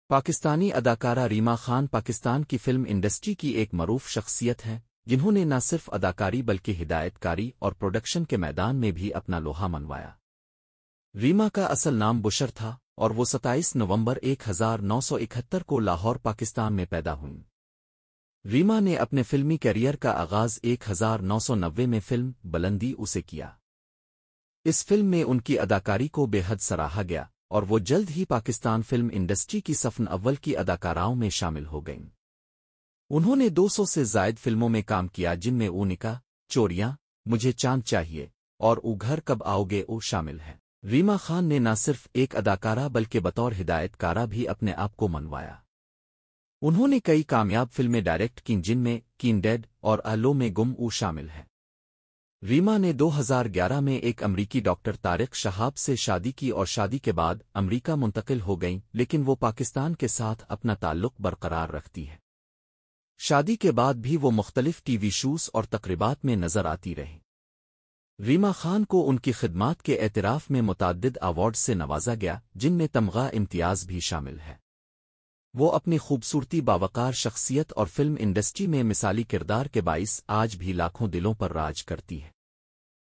پاکستانی اداکارہ ریما خان پاکستان کی film industry کی ایک معروف شخصیت ہیں جنہوں نے نہ صرف اداکاری بلکہ ہدایت کاری اور پروڈکشن کے میدان میں بھی اپنا لوہا منوایا۔ ریما کا اصل نام بشر تھا اور وہ 27 نومبر 1971 کو لاہور پاکستان میں پیدا ہوئیں۔ ریما نے اپنے فلمی کیریئر کا آغاز 1990 میں فلم بلندی اسے کیا۔ اس فلم میں ان کی اداکاری کو بے حد سراہا گیا اور وہ جلد ہی پاکستان فلم انڈسٹری کی صف اول کی اداکاراؤں میں شامل ہو گئیں۔ انہوں نے 200 سے زائد فلموں میں کام کیا جن میں او نکاح، چوریاں، مجھے چاند چاہیے اور او گھر کب آؤ گے او شامل ہیں۔ ریما خان نے نہ صرف ایک اداکارہ بلکہ بطور ہدایت کارہ بھی اپنے آپ کو منوایا۔ انہوں نے کئی کامیاب فلمیں ڈائریکٹ کیں جن میں کین ڈیڈ اور آلو میں گم او شامل ہیں۔ ریما نے 2011 میں ایک امریکی ڈاکٹر طارق شہاب سے شادی کی اور شادی کے بعد امریکہ منتقل ہو گئیں لیکن وہ پاکستان کے ساتھ اپنا تعلق برقرار رکھتی ہے۔ شادی کے بعد بھی وہ مختلف ٹی وی شوز اور تقریبات میں نظر آتی رہیں۔ ریما خان کو ان کی خدمات کے اعتراف میں متعدد ایوارڈز سے نوازا گیا جن میں تمغہ امتیاز بھی شامل ہے۔ وہ اپنی خوبصورتی، باوقار شخصیت اور فلم انڈسٹری میں مثالی کردار کے باعث آج بھی لاکھوں دلوں پر راج کرتی ہے۔